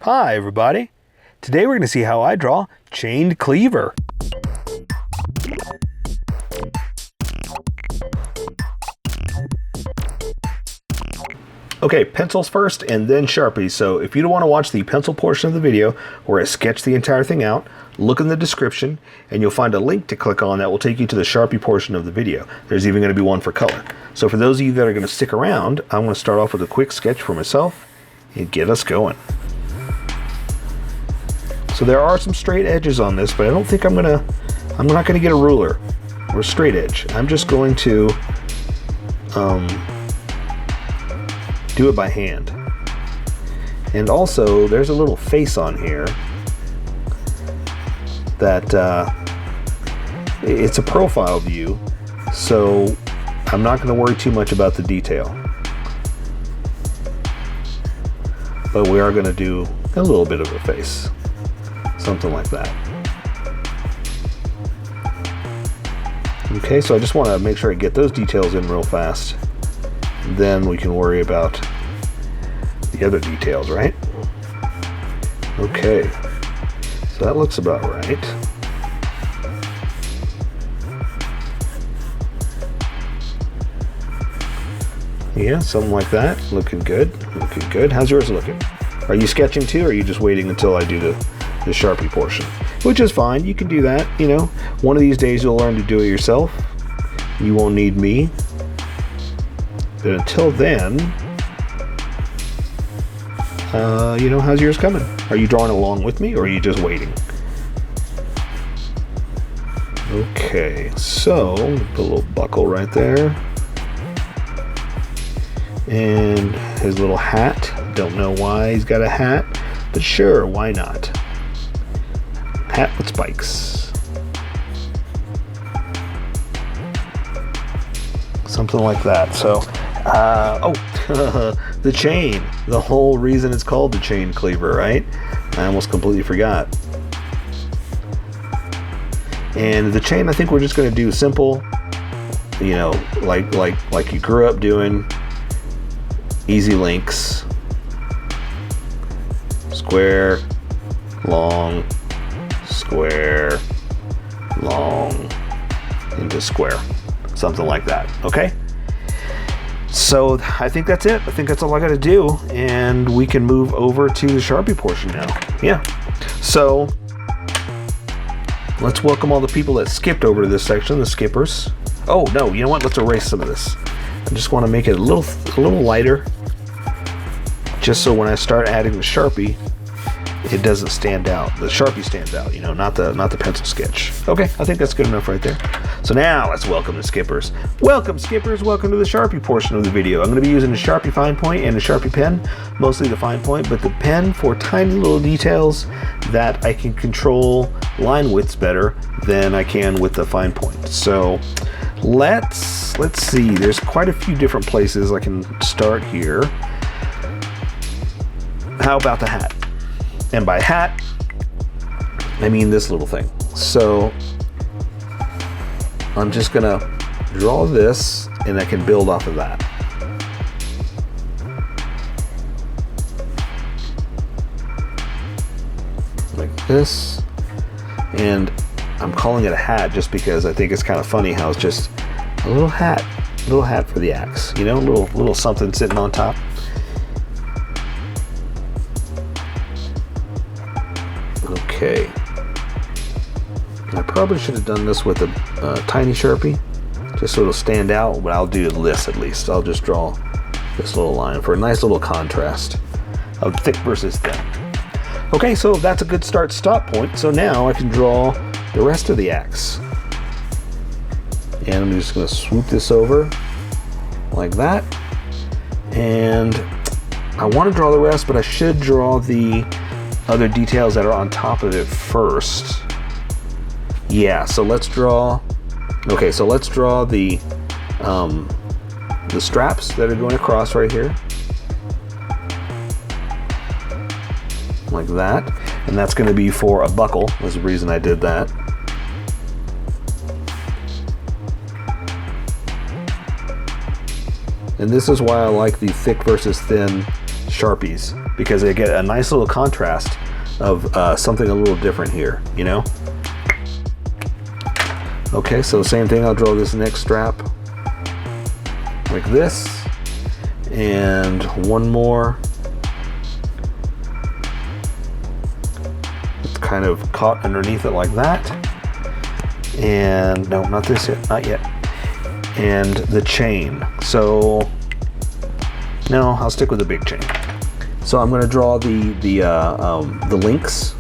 Hi everybody! Today we're going to see how I draw Chained Cleaver. Okay, pencils first and then Sharpies. So if you don't want to watch the pencil portion of the video where I sketch the entire thing out, look in the description and you'll find a link to click on that will take you to the Sharpie portion of the video. There's even going to be one for color. So for those of you that are going to stick around, I'm going to start off with a quick sketch for myself and get us going. So there are some straight edges on this, but I don't think I'm not going to get a ruler or a straight edge. I'm just going to do it by hand. And also there's a little face on here that it's a profile view, so I'm not going to worry too much about the detail, but we are going to do a little bit of a face, something like that. Okay, so I just want to make sure I get those details in real fast. Then we can worry about the other details, right? Okay, so that looks about right. Yeah, something like that. Looking good, looking good. How's yours looking? Are you sketching too, or are you just waiting until I do the Sharpie portion? Which is fine, you can do that, you know. One of these days you'll learn to do it yourself. You won't need me. But until then, you know, how's yours coming? Are you drawing along with me, or are you just waiting? Okay, so put a little buckle right there. And his little hat. Don't know why he's got a hat, but sure, why not? Hat with spikes. Something like that. So, the chain. The whole reason it's called the Chained Cleaver, right? I almost completely forgot. And the chain, I think we're just going to do simple, you know, like you grew up doing. Easy links. Square, long, square, long, into square. Something like that, okay? So I think that's it. I think that's all I gotta do, and we can move over to the Sharpie portion now. Yeah, so let's welcome all the people that skipped over to this section, the skippers. Oh no, you know what? Let's erase some of this. I just want to make it a little lighter, just so when I start adding the Sharpie, it doesn't stand out. The Sharpie stands out, you know, not the pencil sketch. Okay, I think that's good enough right there. So now let's welcome the skippers. Welcome skippers, welcome to the Sharpie portion of the video. I'm going to be using a Sharpie fine point and a Sharpie pen, mostly the fine point, but the pen for tiny little details that I can control line widths better than I can with the fine point. So let's see, there's quite a few different places I can start here. How about the hat? And by hat, I mean this little thing. So I'm just gonna draw this, and I can build off of that. Like this. And I'm calling it a hat just because I think it's kind of funny how it's just a little hat for the axe. You know, little something sitting on top. Okay, I probably should have done this with a tiny Sharpie, just so it'll stand out, but I'll do this at least. I'll just draw this little line for a nice little contrast of thick versus thin. Okay, so that's a good stop point. So now I can draw the rest of the axe. And I'm just going to swoop this over like that. And I want to draw the rest, but I should draw the other details that are on top of it first. Yeah, so let's draw. Okay, so let's draw the straps that are going across right here, like that, and that's going to be for a buckle. That's the reason I did that. And this is why I like the thick versus thin Sharpies. because they get a nice little contrast of something a little different here, you know? Okay, so same thing, I'll draw this next strap like this, and one more. It's kind of caught underneath it like that. And no, not this yet, not yet. And the chain. So no, I'll stick with the big chain. So I'm going to draw the links,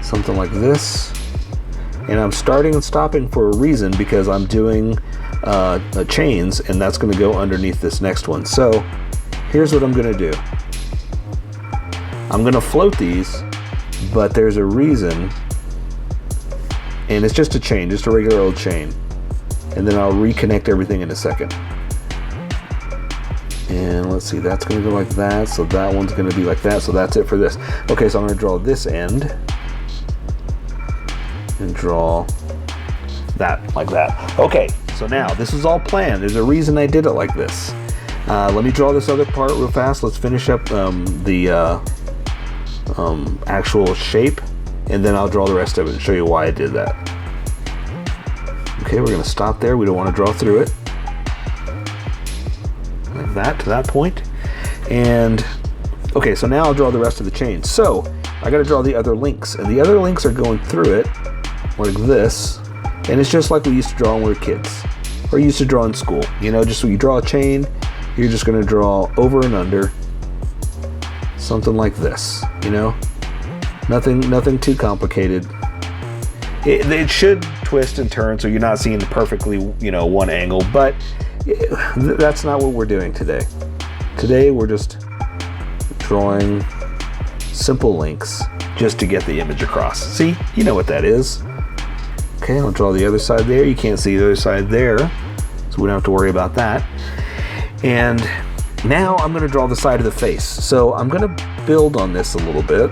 something like this. And I'm starting and stopping for a reason, because I'm doing chains, and that's going to go underneath this next one. So here's what I'm going to do. I'm going to float these, but there's a reason, and it's just a chain, just a regular old chain. And then I'll reconnect everything in a second. And let's see, that's going to go like that, so that one's going to be like that, so that's it for this. Okay, so I'm going to draw this end and draw that like that. Okay, so now this is all planned. There's a reason I did it like this. Let me draw this other part real fast. Let's finish up the actual shape, and then I'll draw the rest of it and show you why I did that. Okay, we're going to stop there. We don't want to draw through it. Like that, to that point. And okay, so now I'll draw the rest of the chain. So I got to draw the other links, and the other links are going through it like this. And it's just like we used to draw when we were kids, or used to draw in school. You know, just when you draw a chain, you're just going to draw over and under, something like this. You know, nothing too complicated. It should twist and turn so you're not seeing perfectly, you know, one angle, but that's not what we're doing today. Today we're just drawing simple links just to get the image across. See, you know what that is. Okay, I'll draw the other side there. You can't see the other side there, so we don't have to worry about that. And now I'm going to draw the side of the face. So I'm going to build on this a little bit.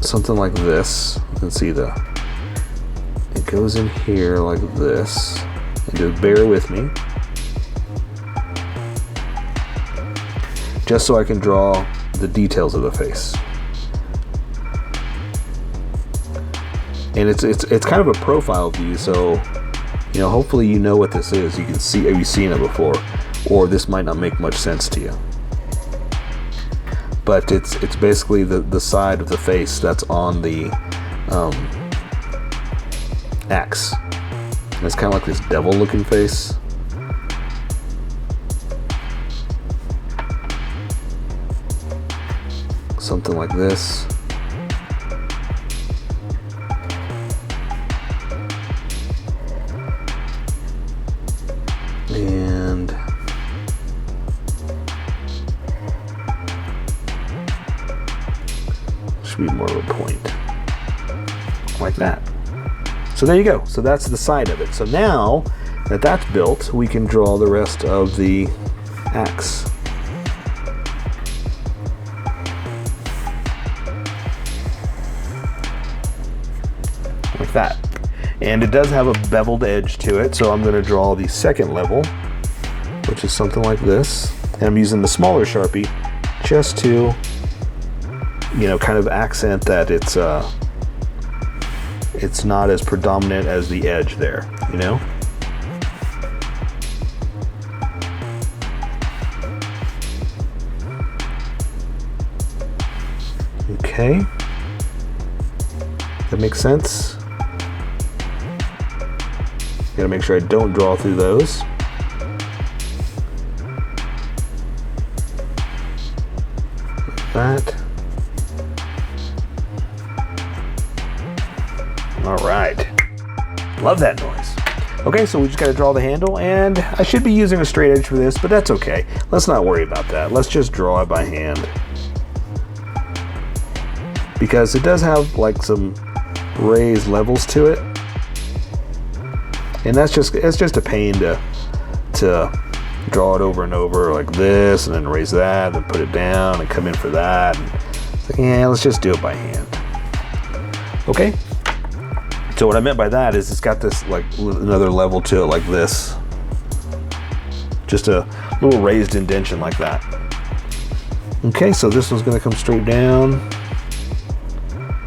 Something like this. Let's see, it goes in here like this. And just bear with me, just so I can draw the details of the face. And it's kind of a profile view, so you know, hopefully you know what this is. You can see, have you seen it before, or this might not make much sense to you. But it's basically the side of the face that's on the axe. And it's kind of like this devil looking face. Something like this. And should be more of a point. Like that. So there you go. So that's the side of it. So now that that's built, we can draw the rest of the axe. Like that. And it does have a beveled edge to it, so I'm going to draw the second level, which is something like this. And I'm using the smaller Sharpie just to, you know, kind of accent that it's not as predominant as the edge there, you know? Okay. That makes sense. Gotta make sure I don't draw through those. Like that. All right. Love that noise. Okay, so we just gotta draw the handle, and I should be using a straight edge for this, but that's okay. Let's not worry about that. Let's just draw it by hand. Because it does have like some raised levels to it. And it's just a pain to draw it over and over like this, and then raise that, and put it down, and come in for that. And it's like, yeah, let's just do it by hand. Okay. So what I meant by that is it's got this like another level to it like this. just a little raised indentation like that. Okay, so this one's going to come straight down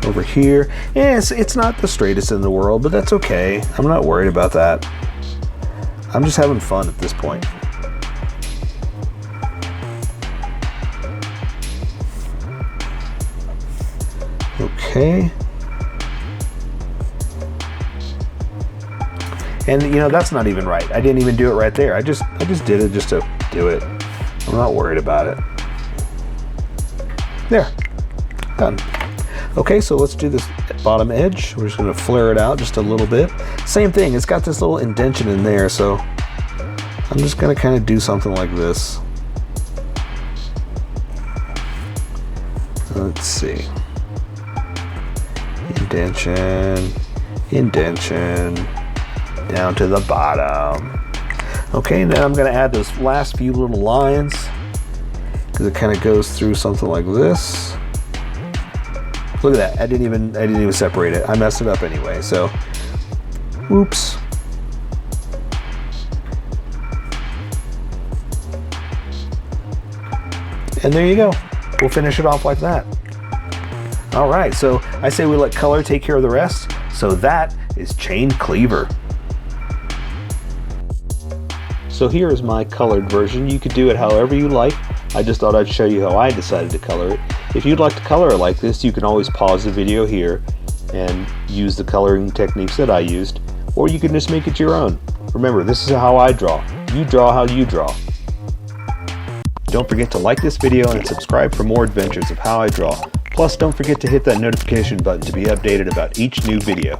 over here. Yeah, it's not the straightest in the world, but that's okay. I'm not worried about that. I'm just having fun at this point. Okay. And you know, that's not even right. I didn't even do it right there. I just did it just to do it. I'm not worried about it. There. Done. Okay, so let's do this bottom edge. We're just going to flare it out just a little bit. Same thing, it's got this little indentation in there, so I'm just going to kind of do something like this. Let's see. Indentation, indentation, down to the bottom. Okay, now I'm going to add those last few little lines because it kind of goes through something like this. Look at that, I didn't even separate it. I messed it up anyway, so oops. And there you go. We'll finish it off like that. All right, so I say we let color take care of the rest. So that is Chained Cleaver. So here is my colored version. You could do it however you like. I just thought I'd show you how I decided to color it. If you'd like to color it like this, you can always pause the video here and use the coloring techniques that I used, or you can just make it your own. Remember, this is how I draw. You draw how you draw. Don't forget to like this video and subscribe for more adventures of how I draw. Plus, don't forget to hit that notification button to be updated about each new video.